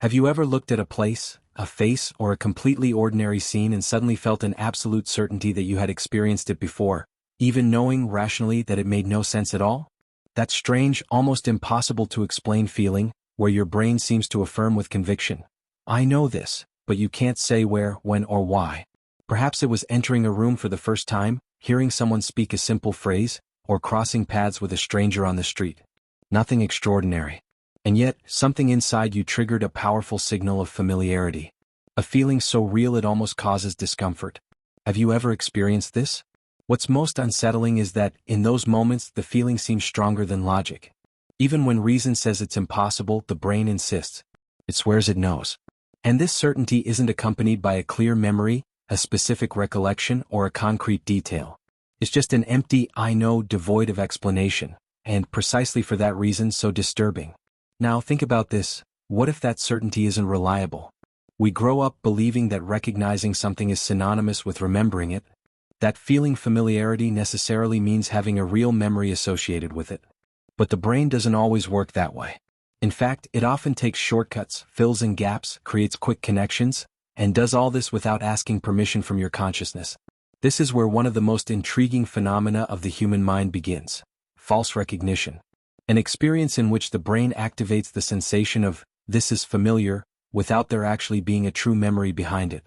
Have you ever looked at a place, a face, or a completely ordinary scene and suddenly felt an absolute certainty that you had experienced it before, even knowing rationally that it made no sense at all? That strange, almost impossible to explain feeling, where your brain seems to affirm with conviction, "I know this," but you can't say where, when, or why. Perhaps it was entering a room for the first time, hearing someone speak a simple phrase, or crossing paths with a stranger on the street. Nothing extraordinary. And yet, something inside you triggered a powerful signal of familiarity. A feeling so real it almost causes discomfort. Have you ever experienced this? What's most unsettling is that, in those moments, the feeling seems stronger than logic. Even when reason says it's impossible, the brain insists. It swears it knows. And this certainty isn't accompanied by a clear memory, a specific recollection, or a concrete detail. It's just an empty "I know" devoid of explanation, and precisely for that reason so disturbing. Now think about this: what if that certainty isn't reliable? We grow up believing that recognizing something is synonymous with remembering it, that feeling familiarity necessarily means having a real memory associated with it. But the brain doesn't always work that way. In fact, it often takes shortcuts, fills in gaps, creates quick connections, and does all this without asking permission from your consciousness. This is where one of the most intriguing phenomena of the human mind begins: false recognition. An experience in which the brain activates the sensation of "this is familiar," without there actually being a true memory behind it.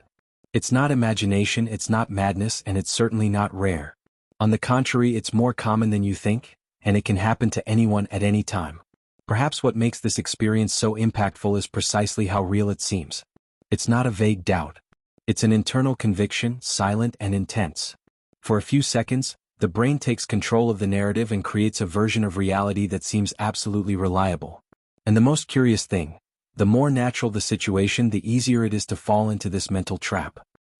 It's not imagination, it's not madness, and it's certainly not rare. On the contrary, it's more common than you think, and it can happen to anyone at any time. Perhaps what makes this experience so impactful is precisely how real it seems. It's not a vague doubt. It's an internal conviction, silent and intense. For a few seconds, the brain takes control of the narrative and creates a version of reality that seems absolutely reliable. And the most curious thing, the more natural the situation, the easier it is to fall into this mental trap.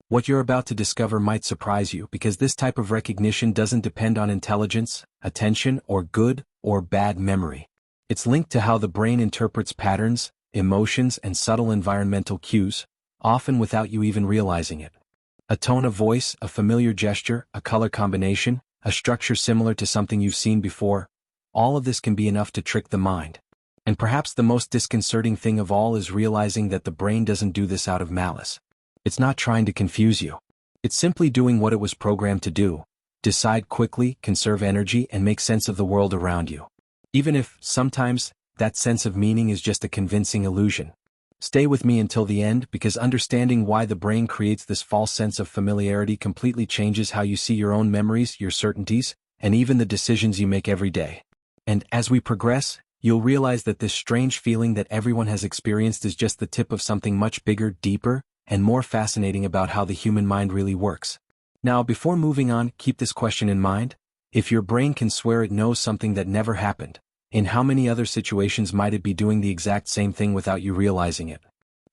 What you're about to discover might surprise you, because this type of recognition doesn't depend on intelligence, attention, or good or bad memory. It's linked to how the brain interprets patterns, emotions, and subtle environmental cues, often without you even realizing it. A tone of voice, a familiar gesture, a color combination, a structure similar to something you've seen before, all of this can be enough to trick the mind. And perhaps the most disconcerting thing of all is realizing that the brain doesn't do this out of malice. It's not trying to confuse you. It's simply doing what it was programmed to do: decide quickly, conserve energy, and make sense of the world around you. Even if, sometimes, that sense of meaning is just a convincing illusion. Stay with me until the end, because understanding why the brain creates this false sense of familiarity completely changes how you see your own memories, your certainties, and even the decisions you make every day. And as we progress, you'll realize that this strange feeling that everyone has experienced is just the tip of something much bigger, deeper, and more fascinating about how the human mind really works. Now, before moving on, keep this question in mind: if your brain can swear it knows something that never happened, in how many other situations might it be doing the exact same thing without you realizing it?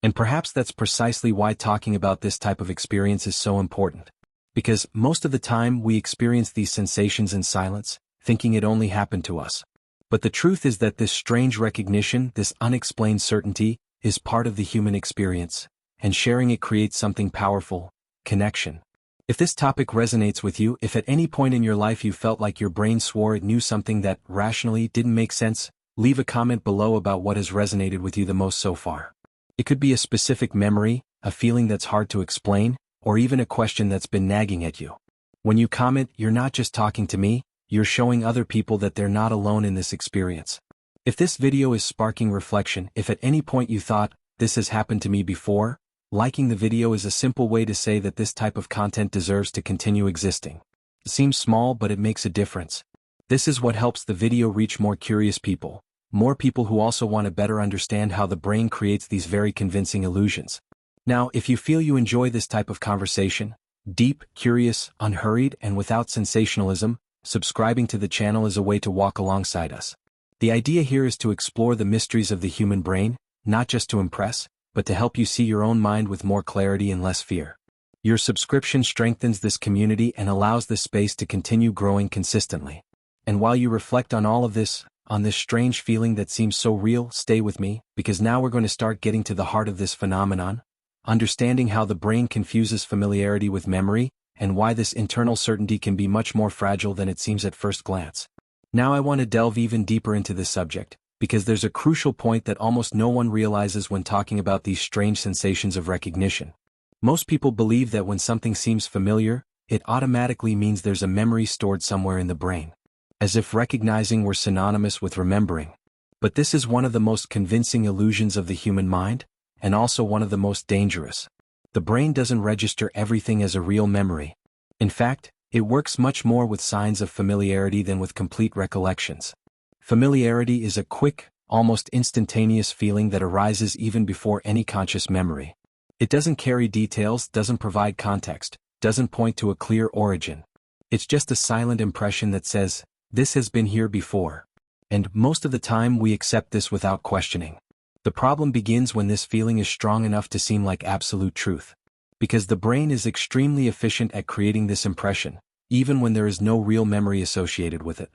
And perhaps that's precisely why talking about this type of experience is so important. Because most of the time we experience these sensations in silence, thinking it only happened to us. But the truth is that this strange recognition, this unexplained certainty, is part of the human experience, and sharing it creates something powerful: connection. If this topic resonates with you, if at any point in your life you felt like your brain swore it knew something that rationally didn't make sense, leave a comment below about what has resonated with you the most so far. It could be a specific memory, a feeling that's hard to explain, or even a question that's been nagging at you. When you comment, you're not just talking to me, you're showing other people that they're not alone in this experience. If this video is sparking reflection, if at any point you thought, "This has happened to me before," liking the video is a simple way to say that this type of content deserves to continue existing. It seems small, but it makes a difference. This is what helps the video reach more curious people who also want to better understand how the brain creates these very convincing illusions. Now, if you feel you enjoy this type of conversation, deep, curious, unhurried, and without sensationalism, subscribing to the channel is a way to walk alongside us. The idea here is to explore the mysteries of the human brain, not just to impress, but to help you see your own mind with more clarity and less fear. Your subscription strengthens this community and allows this space to continue growing consistently. And while you reflect on all of this, on this strange feeling that seems so real, stay with me, because now we're going to start getting to the heart of this phenomenon, understanding how the brain confuses familiarity with memory, and why this internal certainty can be much more fragile than it seems at first glance. Now I want to delve even deeper into this subject, because there's a crucial point that almost no one realizes when talking about these strange sensations of recognition. Most people believe that when something seems familiar, it automatically means there's a memory stored somewhere in the brain, as if recognizing were synonymous with remembering. But this is one of the most convincing illusions of the human mind, and also one of the most dangerous. The brain doesn't register everything as a real memory. In fact, it works much more with signs of familiarity than with complete recollections. Familiarity is a quick, almost instantaneous feeling that arises even before any conscious memory. It doesn't carry details, doesn't provide context, doesn't point to a clear origin. It's just a silent impression that says, "This has been here before." And most of the time we accept this without questioning. The problem begins when this feeling is strong enough to seem like absolute truth. Because the brain is extremely efficient at creating this impression, even when there is no real memory associated with it.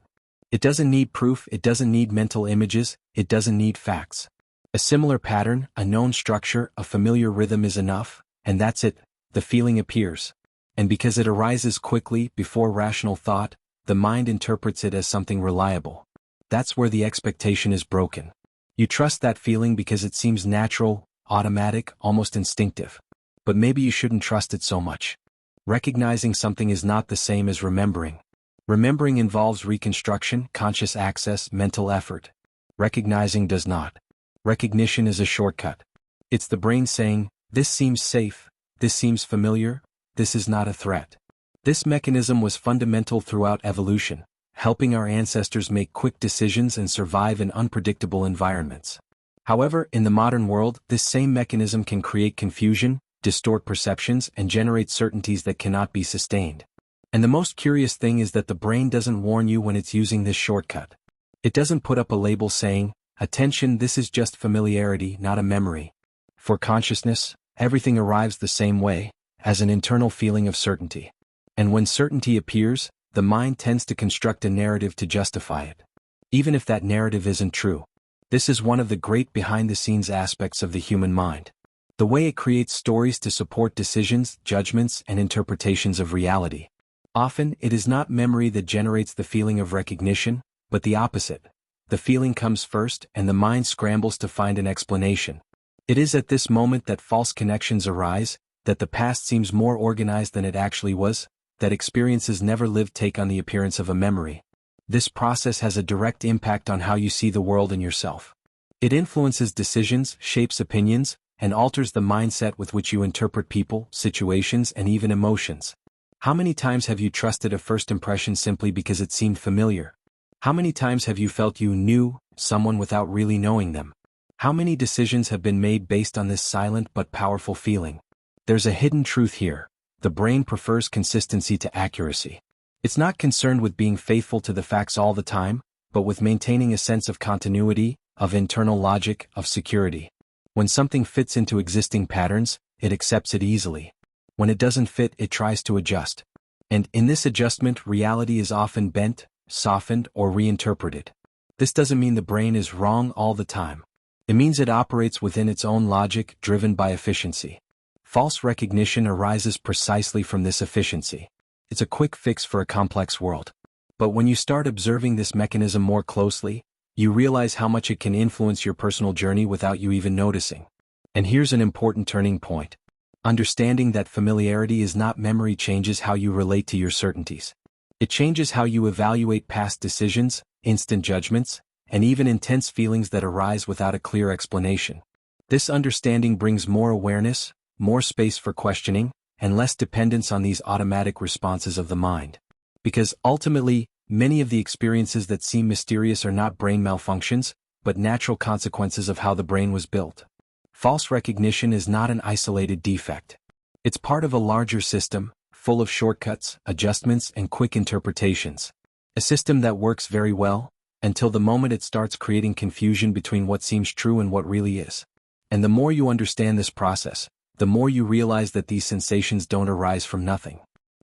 It doesn't need proof, it doesn't need mental images, it doesn't need facts. A similar pattern, a known structure, a familiar rhythm is enough, and that's it, the feeling appears. And because it arises quickly, before rational thought, the mind interprets it as something reliable. That's where the expectation is broken. You trust that feeling because it seems natural, automatic, almost instinctive. But maybe you shouldn't trust it so much. Recognizing something is not the same as remembering. Remembering involves reconstruction, conscious access, mental effort. Recognizing does not. Recognition is a shortcut. It's the brain saying, "This seems safe, this seems familiar, this is not a threat." This mechanism was fundamental throughout evolution, helping our ancestors make quick decisions and survive in unpredictable environments. However, in the modern world, this same mechanism can create confusion, distort perceptions, and generate certainties that cannot be sustained. And the most curious thing is that the brain doesn't warn you when it's using this shortcut. It doesn't put up a label saying, "Attention, this is just familiarity, not a memory." For consciousness, everything arrives the same way, as an internal feeling of certainty. And when certainty appears, the mind tends to construct a narrative to justify it, even if that narrative isn't true. This is one of the great behind-the-scenes aspects of the human mind. The way it creates stories to support decisions, judgments, and interpretations of reality. Often, it is not memory that generates the feeling of recognition, but the opposite. The feeling comes first, and the mind scrambles to find an explanation. It is at this moment that false connections arise, that the past seems more organized than it actually was, that experiences never lived take on the appearance of a memory. This process has a direct impact on how you see the world and yourself. It influences decisions, shapes opinions, and alters the mindset with which you interpret people, situations, and even emotions. How many times have you trusted a first impression simply because it seemed familiar? How many times have you felt you knew someone without really knowing them? How many decisions have been made based on this silent but powerful feeling? There's a hidden truth here. The brain prefers consistency to accuracy. It's not concerned with being faithful to the facts all the time, but with maintaining a sense of continuity, of internal logic, of security. When something fits into existing patterns, it accepts it easily. When it doesn't fit, it tries to adjust. And in this adjustment, reality is often bent, softened, or reinterpreted. This doesn't mean the brain is wrong all the time. It means it operates within its own logic, driven by efficiency. False recognition arises precisely from this efficiency. It's a quick fix for a complex world. But when you start observing this mechanism more closely, you realize how much it can influence your personal journey without you even noticing. And here's an important turning point. Understanding that familiarity is not memory changes how you relate to your certainties. It changes how you evaluate past decisions, instant judgments, and even intense feelings that arise without a clear explanation. This understanding brings more awareness, more space for questioning, and less dependence on these automatic responses of the mind. Because ultimately, many of the experiences that seem mysterious are not brain malfunctions, but natural consequences of how the brain was built. False recognition is not an isolated defect. It's part of a larger system, full of shortcuts, adjustments, and quick interpretations. A system that works very well, until the moment it starts creating confusion between what seems true and what really is. And the more you understand this process, the more you realize that these sensations don't arise from nothing.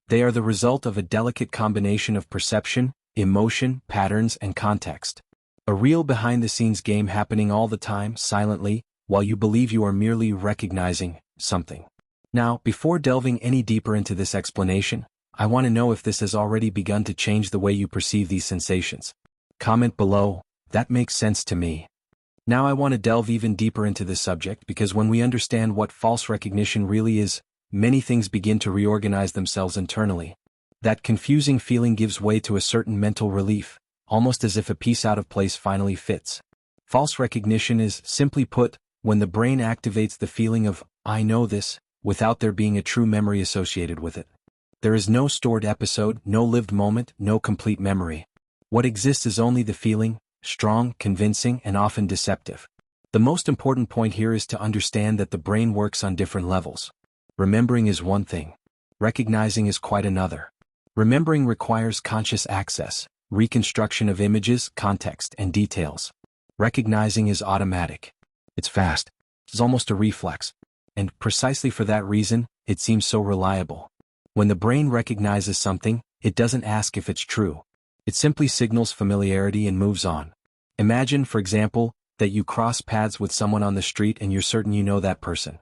They are the result of a delicate combination of perception, emotion, patterns, and context. A real behind-the-scenes game happening all the time, silently, while you believe you are merely recognizing something. Now, before delving any deeper into this explanation, I want to know if this has already begun to change the way you perceive these sensations. Comment below, That makes sense to me. Now I want to delve even deeper into this subject because when we understand what false recognition really is, many things begin to reorganize themselves internally. That confusing feeling gives way to a certain mental relief, almost as if a piece out of place finally fits. False recognition is, simply put, when the brain activates the feeling of, I know this, without there being a true memory associated with it. There is no stored episode, no lived moment, no complete memory. What exists is only the feeling, strong, convincing, and often deceptive. The most important point here is to understand that the brain works on different levels. Remembering is one thing. Recognizing is quite another. Remembering requires conscious access, reconstruction of images, context, and details. Recognizing is automatic. It's fast. It's almost a reflex. And precisely for that reason, it seems so reliable. When the brain recognizes something, it doesn't ask if it's true. It simply signals familiarity and moves on. Imagine, for example, that you cross paths with someone on the street and you're certain you know that person.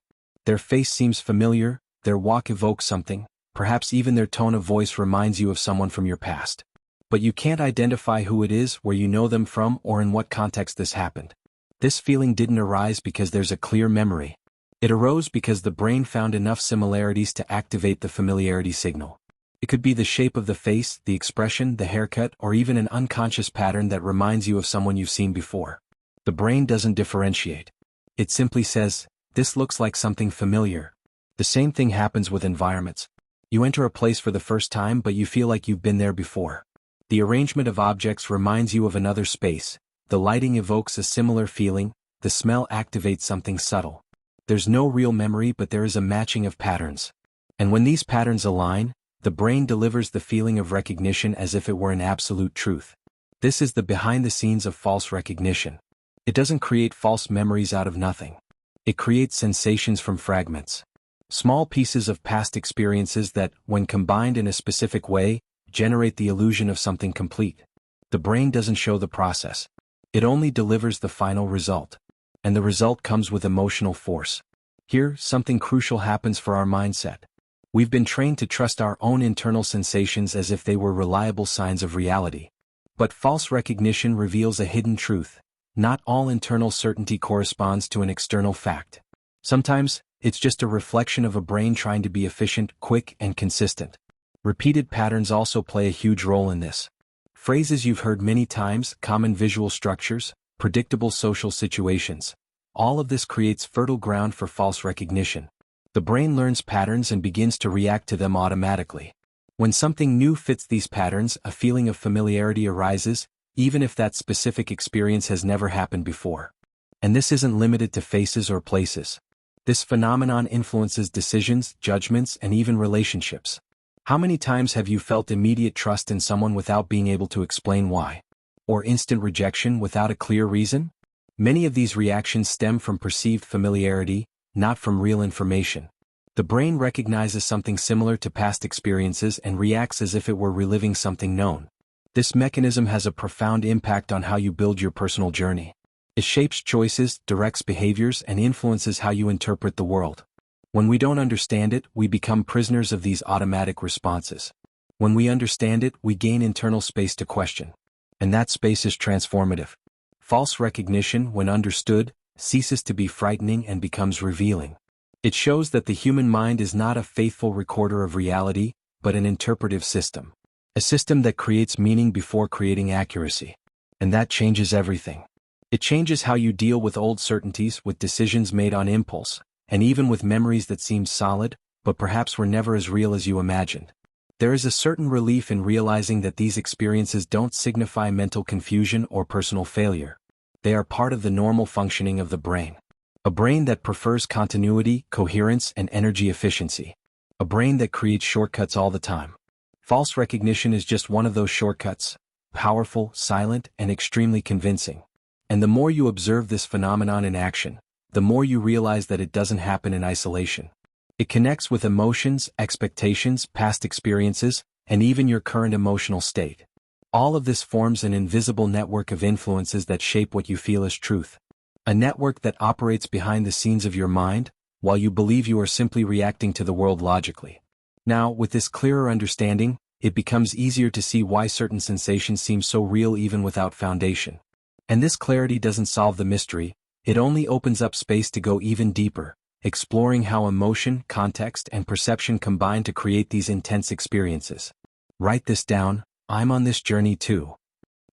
Their face seems familiar, their walk evokes something, perhaps even their tone of voice reminds you of someone from your past. But you can't identify who it is, where you know them from, or in what context this happened. This feeling didn't arise because there's a clear memory. It arose because the brain found enough similarities to activate the familiarity signal. It could be the shape of the face, the expression, the haircut, or even an unconscious pattern that reminds you of someone you've seen before. The brain doesn't differentiate. It simply says, this looks like something familiar. The same thing happens with environments. You enter a place for the first time but you feel like you've been there before. The arrangement of objects reminds you of another space, the lighting evokes a similar feeling, the smell activates something subtle. There's no real memory but there is a matching of patterns. And when these patterns align, the brain delivers the feeling of recognition as if it were an absolute truth. This is the behind the scenes of false recognition. It doesn't create false memories out of nothing. It creates sensations from fragments. Small pieces of past experiences that, when combined in a specific way, generate the illusion of something complete. The brain doesn't show the process. It only delivers the final result. And the result comes with emotional force. Here, something crucial happens for our mindset. We've been trained to trust our own internal sensations as if they were reliable signs of reality. But false recognition reveals a hidden truth. Not all internal certainty corresponds to an external fact. Sometimes, it's just a reflection of a brain trying to be efficient, quick, and consistent. Repeated patterns also play a huge role in this. Phrases you've heard many times, common visual structures, predictable social situations. All of this creates fertile ground for false recognition. The brain learns patterns and begins to react to them automatically. When something new fits these patterns, a feeling of familiarity arises, even if that specific experience has never happened before. And this isn't limited to faces or places. This phenomenon influences decisions, judgments, and even relationships. How many times have you felt immediate trust in someone without being able to explain why? Or instant rejection without a clear reason? Many of these reactions stem from perceived familiarity, not from real information. The brain recognizes something similar to past experiences and reacts as if it were reliving something known. This mechanism has a profound impact on how you build your personal journey. It shapes choices, directs behaviors, and influences how you interpret the world. When we don't understand it, we become prisoners of these automatic responses. When we understand it, we gain internal space to question. And that space is transformative. False recognition, when understood, ceases to be frightening and becomes revealing. It shows that the human mind is not a faithful recorder of reality, but an interpretive system. A system that creates meaning before creating accuracy. And that changes everything. It changes how you deal with old certainties, with decisions made on impulse, and even with memories that seemed solid, but perhaps were never as real as you imagined. There is a certain relief in realizing that these experiences don't signify mental confusion or personal failure. They are part of the normal functioning of the brain. A brain that prefers continuity, coherence, and energy efficiency. A brain that creates shortcuts all the time. False recognition is just one of those shortcuts, powerful, silent, and extremely convincing. And the more you observe this phenomenon in action, the more you realize that it doesn't happen in isolation. It connects with emotions, expectations, past experiences, and even your current emotional state. All of this forms an invisible network of influences that shape what you feel as truth. A network that operates behind the scenes of your mind, while you believe you are simply reacting to the world logically. Now, with this clearer understanding, it becomes easier to see why certain sensations seem so real even without foundation. And this clarity doesn't solve the mystery, it only opens up space to go even deeper, exploring how emotion, context, and perception combine to create these intense experiences. Write this down, I'm on this journey too.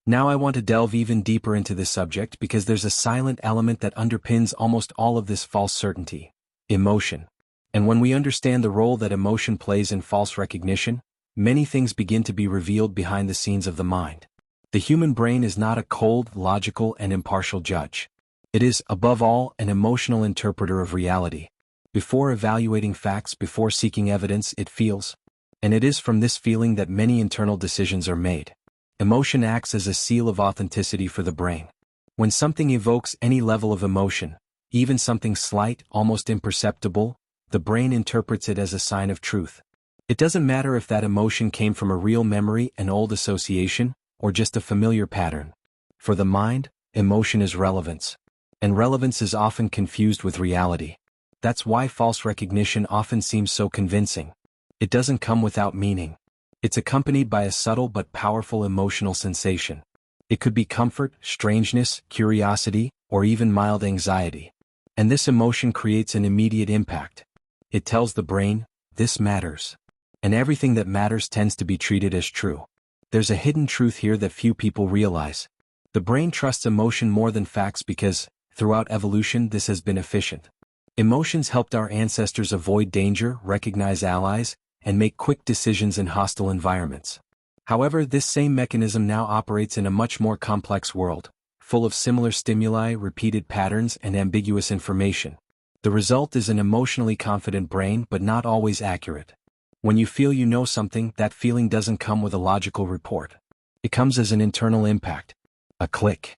Now I want to delve even deeper into this subject because there's a silent element that underpins almost all of this false certainty: emotion. And when we understand the role that emotion plays in false recognition, many things begin to be revealed behind the scenes of the mind. The human brain is not a cold, logical, and impartial judge. It is, above all, an emotional interpreter of reality. Before evaluating facts, before seeking evidence, it feels. And it is from this feeling that many internal decisions are made. Emotion acts as a seal of authenticity for the brain. When something evokes any level of emotion, even something slight, almost imperceptible, the brain interprets it as a sign of truth. It doesn't matter if that emotion came from a real memory, an old association, or just a familiar pattern. For the mind, emotion is relevance. And relevance is often confused with reality. That's why false recognition often seems so convincing. It doesn't come without meaning. It's accompanied by a subtle but powerful emotional sensation. It could be comfort, strangeness, curiosity, or even mild anxiety. And this emotion creates an immediate impact. It tells the brain, this matters. And everything that matters tends to be treated as true. There's a hidden truth here that few people realize. The brain trusts emotion more than facts because, throughout evolution, this has been efficient. Emotions helped our ancestors avoid danger, recognize allies, and make quick decisions in hostile environments. However, this same mechanism now operates in a much more complex world, full of similar stimuli, repeated patterns, and ambiguous information. The result is an emotionally confident brain, but not always accurate. When you feel you know something, that feeling doesn't come with a logical report. It comes as an internal impact. A click.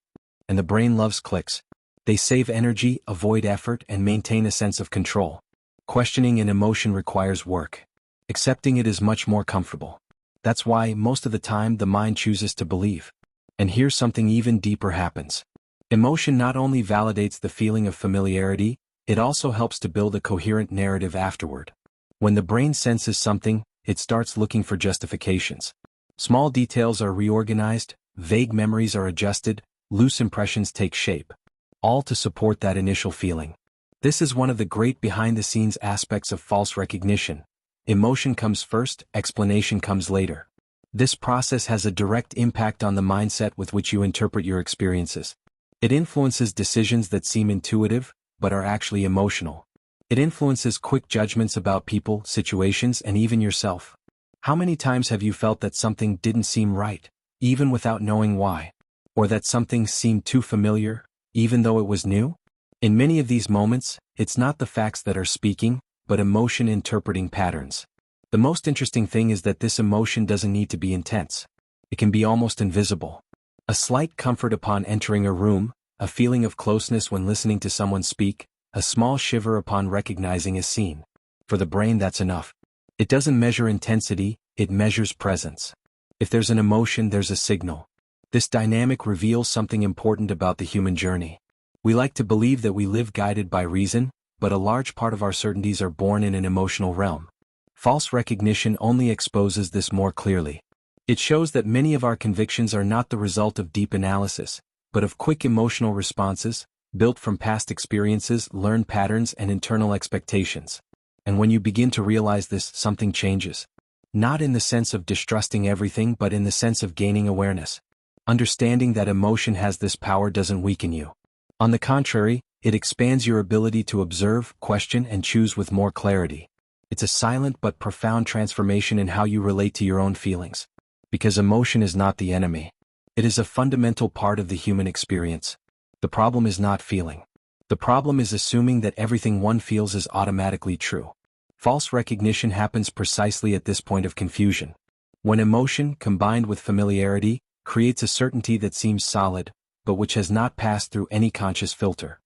And the brain loves clicks. They save energy, avoid effort, and maintain a sense of control. Questioning an emotion requires work. Accepting it is much more comfortable. That's why, most of the time, the mind chooses to believe. And here's something even deeper happens. Emotion not only validates the feeling of familiarity, it also helps to build a coherent narrative afterward. When the brain senses something, it starts looking for justifications. Small details are reorganized, vague memories are adjusted, loose impressions take shape. All to support that initial feeling. This is one of the great behind-the-scenes aspects of false recognition. Emotion comes first, explanation comes later. This process has a direct impact on the mindset with which you interpret your experiences. It influences decisions that seem intuitive, but are actually emotional. It influences quick judgments about people, situations, and even yourself. How many times have you felt that something didn't seem right, even without knowing why? Or that something seemed too familiar, even though it was new? In many of these moments, it's not the facts that are speaking, but emotion interpreting patterns. The most interesting thing is that this emotion doesn't need to be intense. It can be almost invisible. A slight comfort upon entering a room, a feeling of closeness when listening to someone speak, a small shiver upon recognizing a scene. For the brain, that's enough. It doesn't measure intensity, it measures presence. If there's an emotion, there's a signal. This dynamic reveals something important about the human journey. We like to believe that we live guided by reason, but a large part of our certainties are born in an emotional realm. False recognition only exposes this more clearly. It shows that many of our convictions are not the result of deep analysis, but of quick emotional responses, built from past experiences, learned patterns, and internal expectations. And when you begin to realize this, something changes. Not in the sense of distrusting everything, but in the sense of gaining awareness. Understanding that emotion has this power doesn't weaken you. On the contrary, it expands your ability to observe, question, and choose with more clarity. It's a silent but profound transformation in how you relate to your own feelings. Because emotion is not the enemy. It is a fundamental part of the human experience. The problem is not feeling. The problem is assuming that everything one feels is automatically true. False recognition happens precisely at this point of confusion. When emotion, combined with familiarity, creates a certainty that seems solid, but which has not passed through any conscious filter.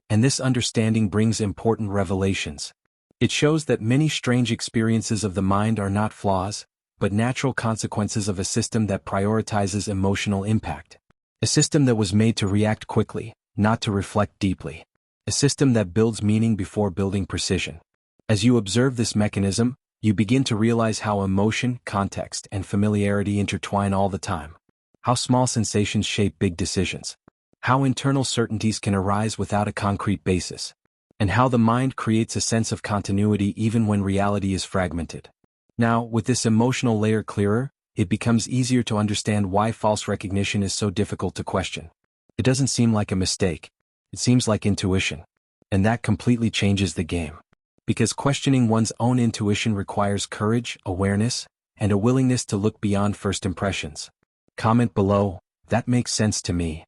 And this understanding brings important revelations. It shows that many strange experiences of the mind are not flaws, but natural consequences of a system that prioritizes emotional impact. A system that was made to react quickly, not to reflect deeply. A system that builds meaning before building precision. As you observe this mechanism, you begin to realize how emotion, context, and familiarity intertwine all the time. How small sensations shape big decisions. how internal certainties can arise without a concrete basis, and how the mind creates a sense of continuity even when reality is fragmented. Now, with this emotional layer clearer, it becomes easier to understand why false recognition is so difficult to question. It doesn't seem like a mistake. It seems like intuition. And that completely changes the game. Because questioning one's own intuition requires courage, awareness, and a willingness to look beyond first impressions. Comment below, that makes sense to me.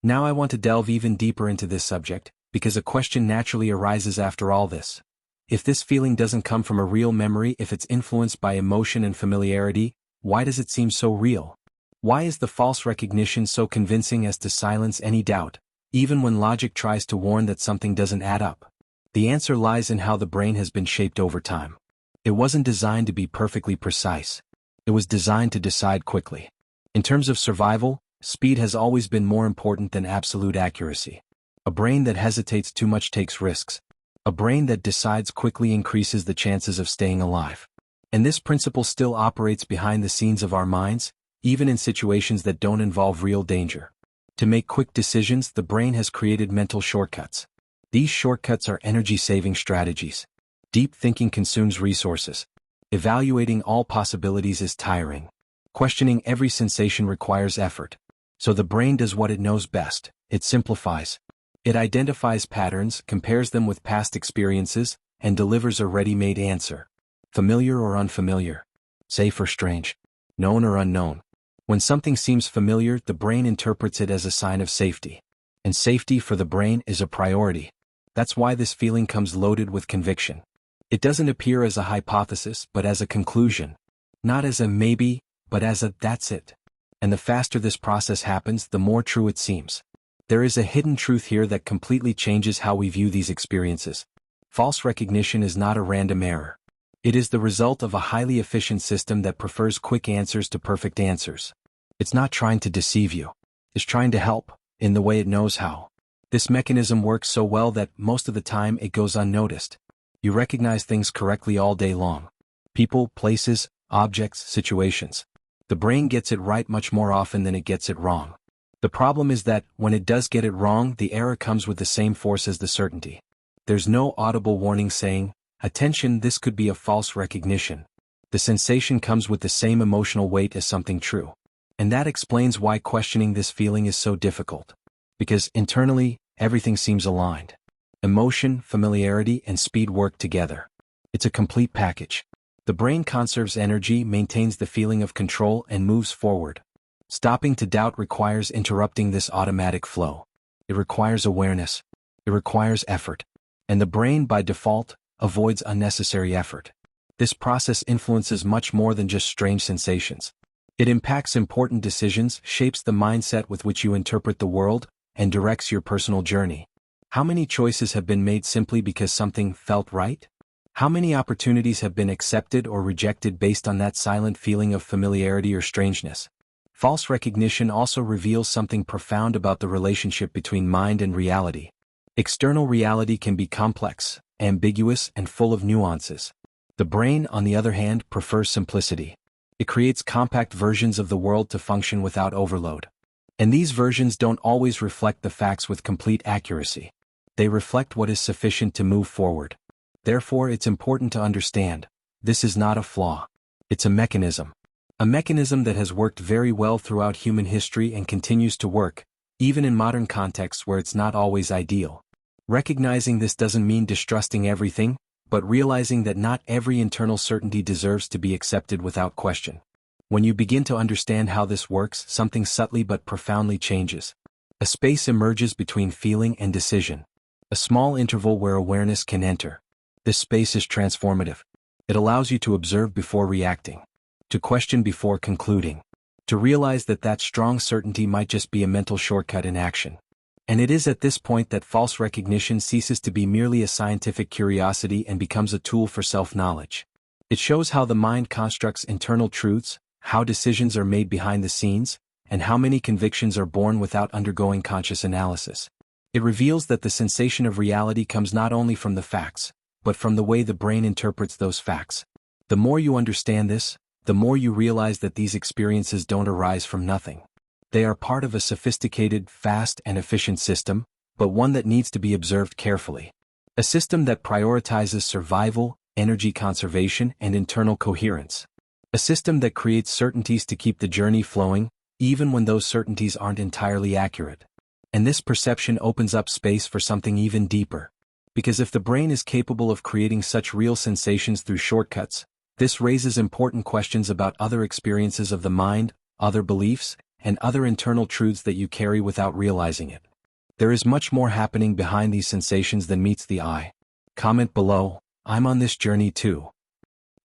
Now I want to delve even deeper into this subject, because a question naturally arises after all this. If this feeling doesn't come from a real memory, if it's influenced by emotion and familiarity, why does it seem so real? Why is the false recognition so convincing as to silence any doubt, even when logic tries to warn that something doesn't add up? The answer lies in how the brain has been shaped over time. It wasn't designed to be perfectly precise. It was designed to decide quickly. In terms of survival, speed has always been more important than absolute accuracy. A brain that hesitates too much takes risks. A brain that decides quickly increases the chances of staying alive. And this principle still operates behind the scenes of our minds, even in situations that don't involve real danger. To make quick decisions, the brain has created mental shortcuts. These shortcuts are energy-saving strategies. Deep thinking consumes resources. Evaluating all possibilities is tiring. Questioning every sensation requires effort. So the brain does what it knows best. It simplifies. It identifies patterns, compares them with past experiences, and delivers a ready-made answer. Familiar or unfamiliar? Safe or strange? Known or unknown? When something seems familiar, the brain interprets it as a sign of safety. And safety for the brain is a priority. That's why this feeling comes loaded with conviction. It doesn't appear as a hypothesis, but as a conclusion. Not as a maybe, but as a that's it. And the faster this process happens, the more true it seems. There is a hidden truth here that completely changes how we view these experiences. False recognition is not a random error. It is the result of a highly efficient system that prefers quick answers to perfect answers. It's not trying to deceive you. It's trying to help, in the way it knows how. This mechanism works so well that most of the time it goes unnoticed. You recognize things correctly all day long. People, places, objects, situations. The brain gets it right much more often than it gets it wrong. The problem is that, when it does get it wrong, the error comes with the same force as the certainty. There's no audible warning saying, "Attention, this could be a false recognition." The sensation comes with the same emotional weight as something true. And that explains why questioning this feeling is so difficult. Because, internally, everything seems aligned. Emotion, familiarity, and speed work together. It's a complete package. The brain conserves energy, maintains the feeling of control, and moves forward. Stopping to doubt requires interrupting this automatic flow. It requires awareness. It requires effort. And the brain, by default, avoids unnecessary effort. This process influences much more than just strange sensations. It impacts important decisions, shapes the mindset with which you interpret the world, and directs your personal journey. How many choices have been made simply because something felt right? How many opportunities have been accepted or rejected based on that silent feeling of familiarity or strangeness? False recognition also reveals something profound about the relationship between mind and reality. External reality can be complex, ambiguous, and full of nuances. The brain, on the other hand, prefers simplicity. It creates compact versions of the world to function without overload. And these versions don't always reflect the facts with complete accuracy. They reflect what is sufficient to move forward. Therefore, it's important to understand, this is not a flaw. It's a mechanism. A mechanism that has worked very well throughout human history and continues to work, even in modern contexts where it's not always ideal. Recognizing this doesn't mean distrusting everything, but realizing that not every internal certainty deserves to be accepted without question. When you begin to understand how this works, something subtly but profoundly changes. A space emerges between feeling and decision. A small interval where awareness can enter. This space is transformative. It allows you to observe before reacting, to question before concluding, to realize that that strong certainty might just be a mental shortcut in action. And it is at this point that false recognition ceases to be merely a scientific curiosity and becomes a tool for self-knowledge. It shows how the mind constructs internal truths, how decisions are made behind the scenes, and how many convictions are born without undergoing conscious analysis. It reveals that the sensation of reality comes not only from the facts, but from the way the brain interprets those facts. The more you understand this, the more you realize that these experiences don't arise from nothing. They are part of a sophisticated, fast, and efficient system, but one that needs to be observed carefully. A system that prioritizes survival, energy conservation, and internal coherence. A system that creates certainties to keep the journey flowing, even when those certainties aren't entirely accurate. And this perception opens up space for something even deeper. Because if the brain is capable of creating such real sensations through shortcuts, this raises important questions about other experiences of the mind, other beliefs, and other internal truths that you carry without realizing it. There is much more happening behind these sensations than meets the eye. Comment below, I'm on this journey too.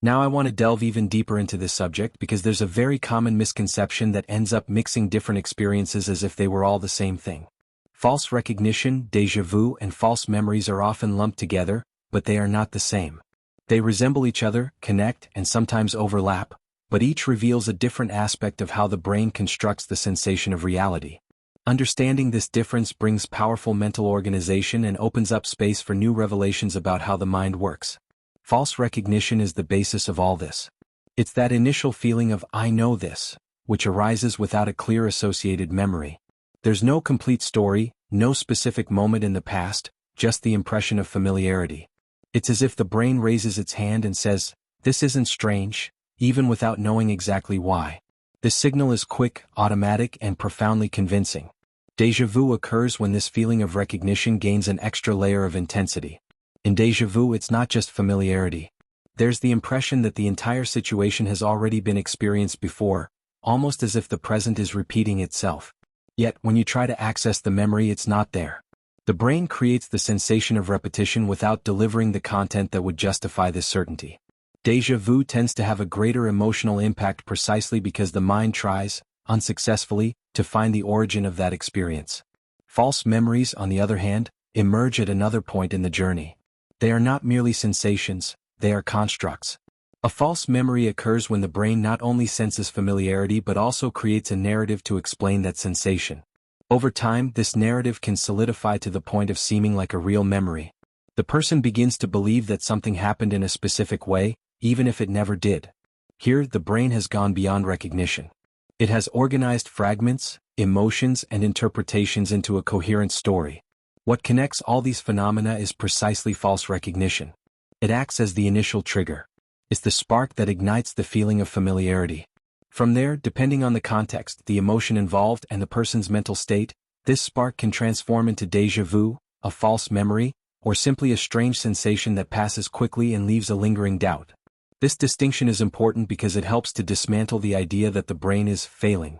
Now I want to delve even deeper into this subject because there's a very common misconception that ends up mixing different experiences as if they were all the same thing. False recognition, déjà vu, and false memories are often lumped together, but they are not the same. They resemble each other, connect, and sometimes overlap, but each reveals a different aspect of how the brain constructs the sensation of reality. Understanding this difference brings powerful mental organization and opens up space for new revelations about how the mind works. False recognition is the basis of all this. It's that initial feeling of "I know this," which arises without a clear associated memory. There's no complete story, no specific moment in the past, just the impression of familiarity. It's as if the brain raises its hand and says, "This isn't strange," even without knowing exactly why. This signal is quick, automatic, and profoundly convincing. Déjà vu occurs when this feeling of recognition gains an extra layer of intensity. In déjà vu, it's not just familiarity. There's the impression that the entire situation has already been experienced before, almost as if the present is repeating itself. Yet, when you try to access the memory, it's not there. The brain creates the sensation of repetition without delivering the content that would justify this certainty. Déjà vu tends to have a greater emotional impact precisely because the mind tries, unsuccessfully, to find the origin of that experience. False memories, on the other hand, emerge at another point in the journey. They are not merely sensations, they are constructs. A false memory occurs when the brain not only senses familiarity but also creates a narrative to explain that sensation. Over time, this narrative can solidify to the point of seeming like a real memory. The person begins to believe that something happened in a specific way, even if it never did. Here, the brain has gone beyond recognition. It has organized fragments, emotions, and interpretations into a coherent story. What connects all these phenomena is precisely false recognition. It acts as the initial trigger. It's the spark that ignites the feeling of familiarity. From there, depending on the context, the emotion involved, and the person's mental state, this spark can transform into déjà vu, a false memory, or simply a strange sensation that passes quickly and leaves a lingering doubt. This distinction is important because it helps to dismantle the idea that the brain is failing.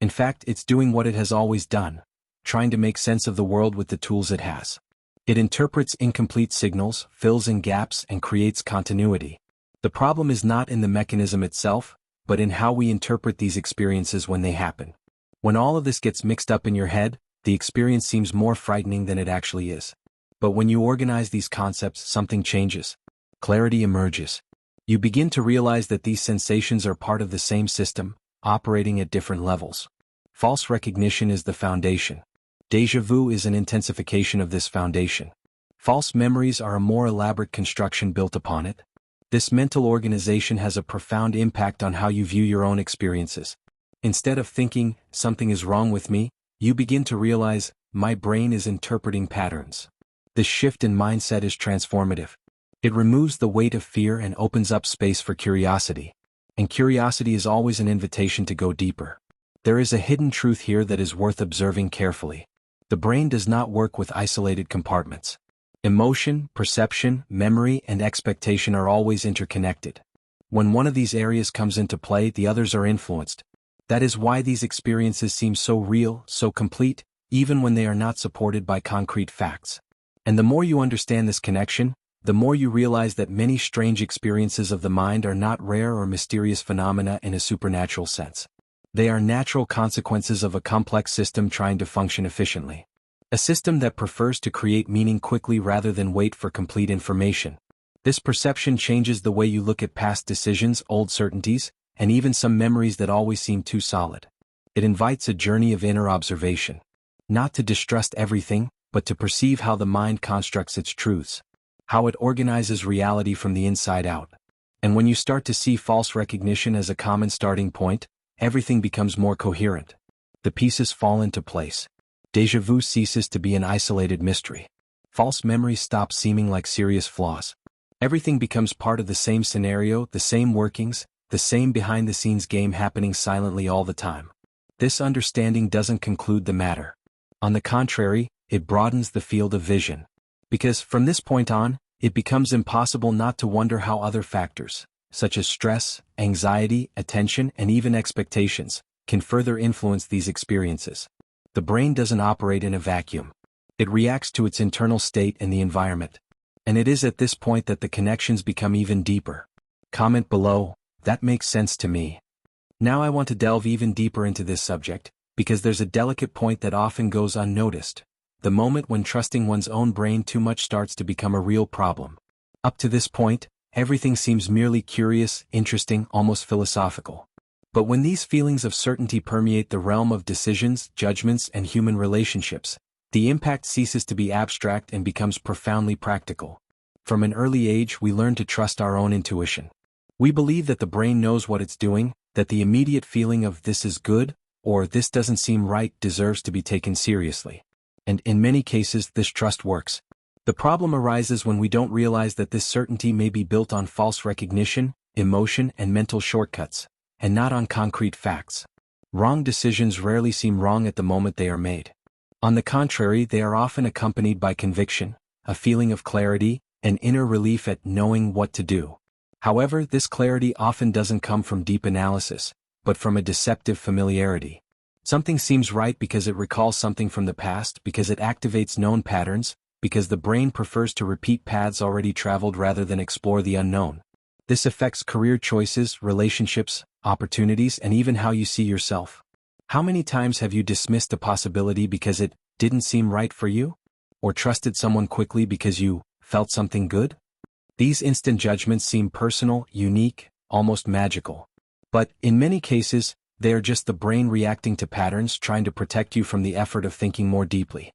In fact, it's doing what it has always done, trying to make sense of the world with the tools it has. It interprets incomplete signals, fills in gaps, and creates continuity. The problem is not in the mechanism itself, but in how we interpret these experiences when they happen. When all of this gets mixed up in your head, the experience seems more frightening than it actually is. But when you organize these concepts, something changes. Clarity emerges. You begin to realize that these sensations are part of the same system, operating at different levels. False recognition is the foundation. Déjà vu is an intensification of this foundation. False memories are a more elaborate construction built upon it. This mental organization has a profound impact on how you view your own experiences. Instead of thinking, "Something is wrong with me," you begin to realize, "My brain is interpreting patterns." This shift in mindset is transformative. It removes the weight of fear and opens up space for curiosity. And curiosity is always an invitation to go deeper. There is a hidden truth here that is worth observing carefully. The brain does not work with isolated compartments. Emotion, perception, memory, and expectation are always interconnected. When one of these areas comes into play, the others are influenced. That is why these experiences seem so real, so complete, even when they are not supported by concrete facts. And the more you understand this connection, the more you realize that many strange experiences of the mind are not rare or mysterious phenomena in a supernatural sense. They are natural consequences of a complex system trying to function efficiently. A system that prefers to create meaning quickly rather than wait for complete information. This perception changes the way you look at past decisions, old certainties, and even some memories that always seem too solid. It invites a journey of inner observation. Not to distrust everything, but to perceive how the mind constructs its truths. How it organizes reality from the inside out. And when you start to see false recognition as a common starting point, everything becomes more coherent. The pieces fall into place. Déjà vu ceases to be an isolated mystery. False memories stop seeming like serious flaws. Everything becomes part of the same scenario, the same workings, the same behind-the-scenes game happening silently all the time. This understanding doesn't conclude the matter. On the contrary, it broadens the field of vision. Because, from this point on, it becomes impossible not to wonder how other factors, such as stress, anxiety, attention, and even expectations, can further influence these experiences. The brain doesn't operate in a vacuum. It reacts to its internal state and the environment. And it is at this point that the connections become even deeper. Comment below, that makes sense to me. Now I want to delve even deeper into this subject, because there's a delicate point that often goes unnoticed. The moment when trusting one's own brain too much starts to become a real problem. Up to this point, everything seems merely curious, interesting, almost philosophical. But when these feelings of certainty permeate the realm of decisions, judgments, and human relationships, the impact ceases to be abstract and becomes profoundly practical. From an early age, we learn to trust our own intuition. We believe that the brain knows what it's doing, that the immediate feeling of this is good, or this doesn't seem right deserves to be taken seriously. And in many cases, this trust works. The problem arises when we don't realize that this certainty may be built on false recognition, emotion, and mental shortcuts, and not on concrete facts. Wrong decisions rarely seem wrong at the moment they are made. On the contrary, they are often accompanied by conviction, a feeling of clarity, and inner relief at knowing what to do. However, this clarity often doesn't come from deep analysis, but from a deceptive familiarity. Something seems right because it recalls something from the past, because it activates known patterns, because the brain prefers to repeat paths already traveled rather than explore the unknown. This affects career choices, relationships, opportunities, and even how you see yourself. How many times have you dismissed a possibility because it didn't seem right for you? Or trusted someone quickly because you felt something good? These instant judgments seem personal, unique, almost magical. But, in many cases, they are just the brain reacting to patterns, trying to protect you from the effort of thinking more deeply.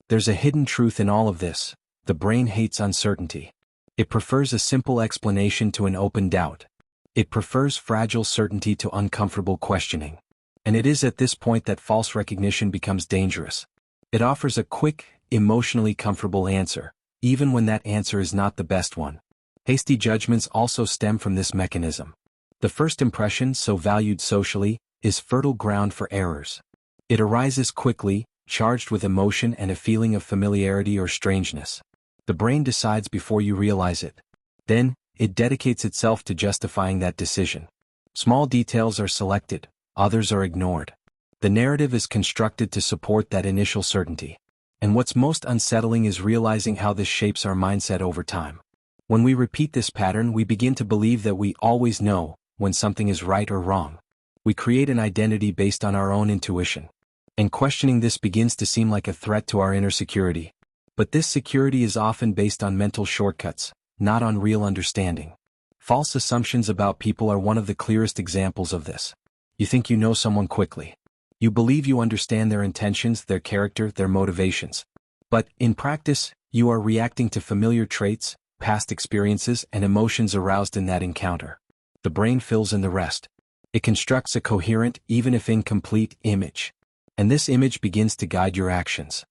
There's a hidden truth in all of this. The brain hates uncertainty. It prefers a simple explanation to an open doubt. It prefers fragile certainty to uncomfortable questioning. And it is at this point that false recognition becomes dangerous. It offers a quick, emotionally comfortable answer, even when that answer is not the best one. Hasty judgments also stem from this mechanism. The first impression, so valued socially, is fertile ground for errors. It arises quickly, charged with emotion and a feeling of familiarity or strangeness. The brain decides before you realize it. Then, it dedicates itself to justifying that decision. Small details are selected, others are ignored. The narrative is constructed to support that initial certainty. And what's most unsettling is realizing how this shapes our mindset over time. When we repeat this pattern, we begin to believe that we always know when something is right or wrong. We create an identity based on our own intuition. And questioning this begins to seem like a threat to our inner security. But this security is often based on mental shortcuts, not on real understanding. False assumptions about people are one of the clearest examples of this. You think you know someone quickly. You believe you understand their intentions, their character, their motivations. But, in practice, you are reacting to familiar traits, past experiences, and emotions aroused in that encounter. The brain fills in the rest. It constructs a coherent, even if incomplete, image. And this image begins to guide your actions.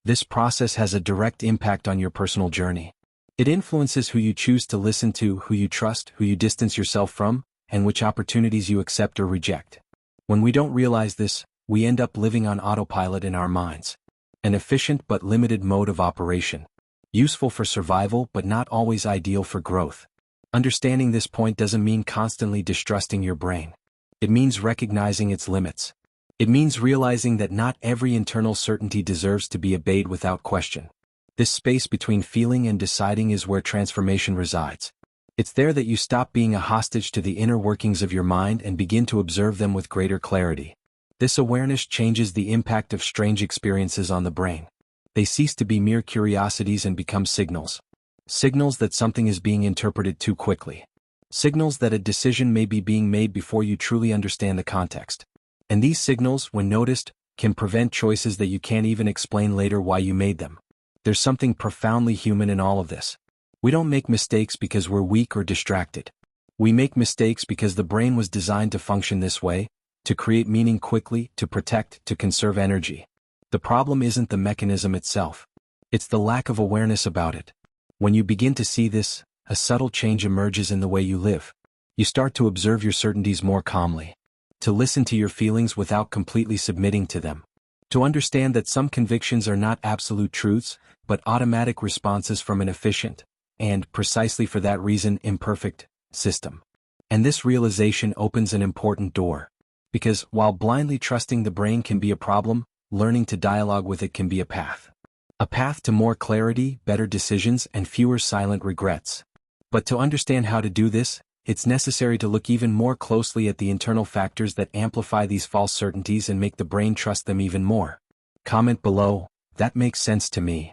This process has a direct impact on your personal journey. It influences who you choose to listen to, who you trust, who you distance yourself from, and which opportunities you accept or reject. When we don't realize this, we end up living on autopilot in our minds. An efficient but limited mode of operation. Useful for survival but not always ideal for growth. Understanding this point doesn't mean constantly distrusting your brain. It means recognizing its limits. It means realizing that not every internal certainty deserves to be obeyed without question. This space between feeling and deciding is where transformation resides. It's there that you stop being a hostage to the inner workings of your mind and begin to observe them with greater clarity. This awareness changes the impact of strange experiences on the brain. They cease to be mere curiosities and become signals. Signals that something is being interpreted too quickly. Signals that a decision may be being made before you truly understand the context. And these signals, when noticed, can prevent choices that you can't even explain later why you made them. There's something profoundly human in all of this. We don't make mistakes because we're weak or distracted. We make mistakes because the brain was designed to function this way, to create meaning quickly, to protect, to conserve energy. The problem isn't the mechanism itself. It's the lack of awareness about it. When you begin to see this, a subtle change emerges in the way you live. You start to observe your certainties more calmly, to listen to your feelings without completely submitting to them, to understand that some convictions are not absolute truths, but automatic responses from an efficient, and, precisely for that reason, imperfect, system. And this realization opens an important door. Because, while blindly trusting the brain can be a problem, learning to dialogue with it can be a path. A path to more clarity, better decisions, and fewer silent regrets. But to understand how to do this, it's necessary to look even more closely at the internal factors that amplify these false certainties and make the brain trust them even more. Comment below, that makes sense to me.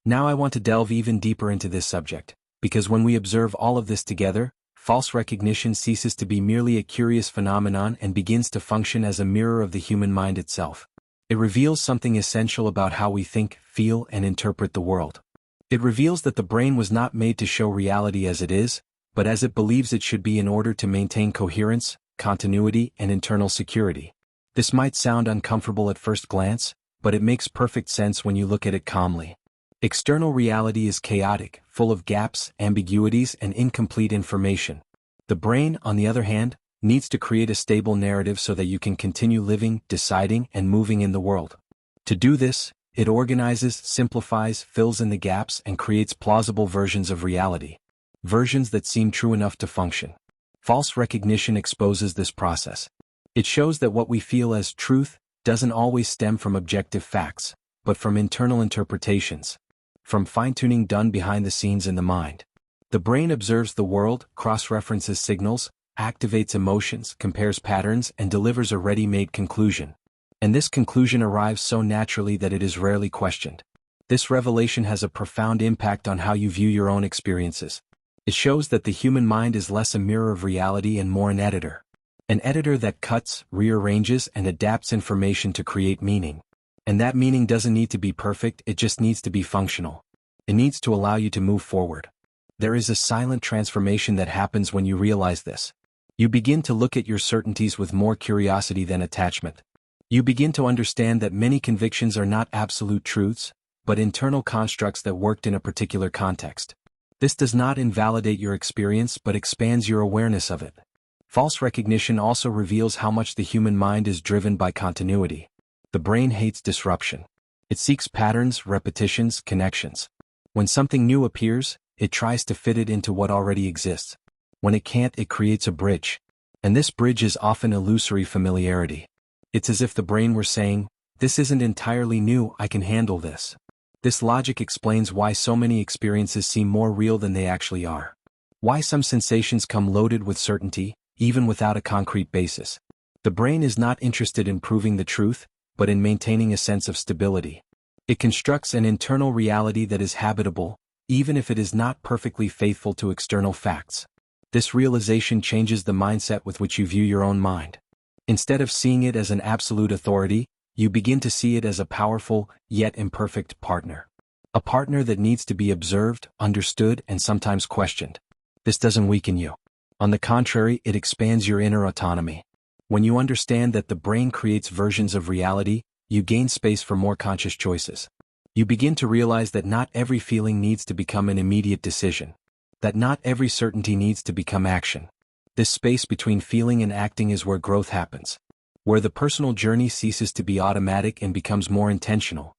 Now I want to delve even deeper into this subject, because when we observe all of this together, false recognition ceases to be merely a curious phenomenon and begins to function as a mirror of the human mind itself. It reveals something essential about how we think, feel, and interpret the world. It reveals that the brain was not made to show reality as it is, but as it believes it should be in order to maintain coherence, continuity, and internal security. This might sound uncomfortable at first glance, but it makes perfect sense when you look at it calmly. External reality is chaotic, full of gaps, ambiguities, and incomplete information. The brain, on the other hand, needs to create a stable narrative so that you can continue living, deciding, and moving in the world. To do this, it organizes, simplifies, fills in the gaps, and creates plausible versions of reality. Versions that seem true enough to function. False recognition exposes this process. It shows that what we feel as truth doesn't always stem from objective facts, but from internal interpretations, from fine-tuning done behind the scenes in the mind. The brain observes the world, cross-references signals, activates emotions, compares patterns, and delivers a ready-made conclusion. And this conclusion arrives so naturally that it is rarely questioned. This revelation has a profound impact on how you view your own experiences. It shows that the human mind is less a mirror of reality and more an editor. An editor that cuts, rearranges, and adapts information to create meaning. And that meaning doesn't need to be perfect, it just needs to be functional. It needs to allow you to move forward. There is a silent transformation that happens when you realize this. You begin to look at your certainties with more curiosity than attachment. You begin to understand that many convictions are not absolute truths, but internal constructs that worked in a particular context. This does not invalidate your experience but expands your awareness of it. False recognition also reveals how much the human mind is driven by continuity. The brain hates disruption. It seeks patterns, repetitions, connections. When something new appears, it tries to fit it into what already exists. When it can't, it creates a bridge. And this bridge is often illusory familiarity. It's as if the brain were saying, "This isn't entirely new, I can handle this." This logic explains why so many experiences seem more real than they actually are. Why some sensations come loaded with certainty, even without a concrete basis. The brain is not interested in proving the truth, but in maintaining a sense of stability. It constructs an internal reality that is habitable, even if it is not perfectly faithful to external facts. This realization changes the mindset with which you view your own mind. Instead of seeing it as an absolute authority, you begin to see it as a powerful, yet imperfect partner. A partner that needs to be observed, understood, and sometimes questioned. This doesn't weaken you. On the contrary, it expands your inner autonomy. When you understand that the brain creates versions of reality, you gain space for more conscious choices. You begin to realize that not every feeling needs to become an immediate decision. That not every certainty needs to become action. This space between feeling and acting is where growth happens. Where the personal journey ceases to be automatic and becomes more intentional.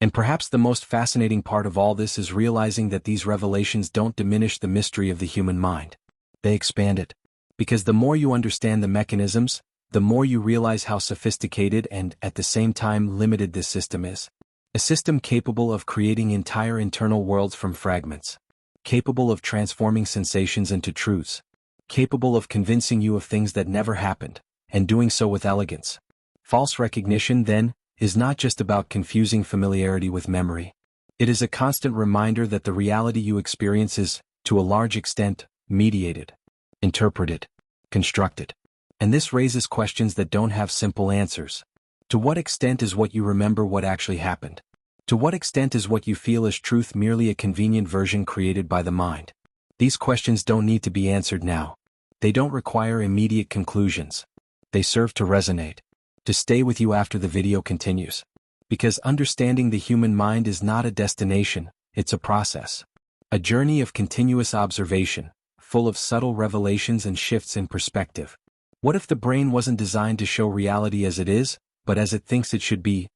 And perhaps the most fascinating part of all this is realizing that these revelations don't diminish the mystery of the human mind. They expand it. Because the more you understand the mechanisms, the more you realize how sophisticated and, at the same time, limited this system is. A system capable of creating entire internal worlds from fragments. Capable of transforming sensations into truths. Capable of convincing you of things that never happened, and doing so with elegance. False recognition, then, is not just about confusing familiarity with memory. It is a constant reminder that the reality you experience is, to a large extent, mediated, interpreted, constructed. And this raises questions that don't have simple answers. To what extent is what you remember what actually happened? To what extent is what you feel as truth merely a convenient version created by the mind? These questions don't need to be answered now. They don't require immediate conclusions. They serve to resonate, to stay with you after the video continues. Because understanding the human mind is not a destination, it's a process. A journey of continuous observation, full of subtle revelations and shifts in perspective. What if the brain wasn't designed to show reality as it is, but as it thinks it should be?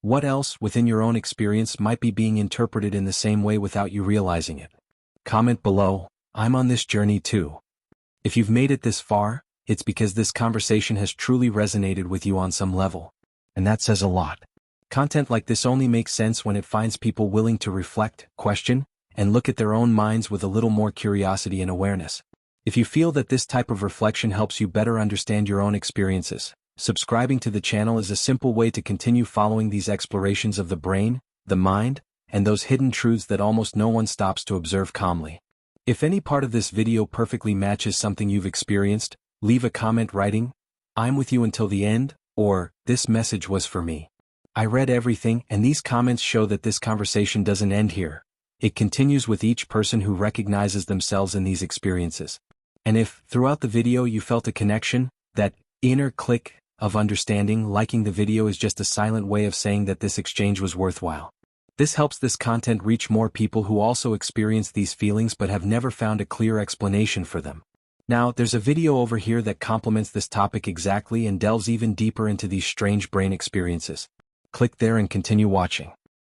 What else, within your own experience, might be being interpreted in the same way without you realizing it? Comment below. I'm on this journey too. If you've made it this far, it's because this conversation has truly resonated with you on some level. And that says a lot. Content like this only makes sense when it finds people willing to reflect, question, and look at their own minds with a little more curiosity and awareness. If you feel that this type of reflection helps you better understand your own experiences, subscribing to the channel is a simple way to continue following these explorations of the brain, the mind, and those hidden truths that almost no one stops to observe calmly. If any part of this video perfectly matches something you've experienced, leave a comment writing, "I'm with you until the end," or "This message was for me." I read everything, and these comments show that this conversation doesn't end here. It continues with each person who recognizes themselves in these experiences. And if, throughout the video, you felt a connection, that inner click of understanding, liking the video is just a silent way of saying that this exchange was worthwhile. This helps this content reach more people who also experience these feelings but have never found a clear explanation for them. Now, there's a video over here that complements this topic exactly and delves even deeper into these strange brain experiences. Click there and continue watching.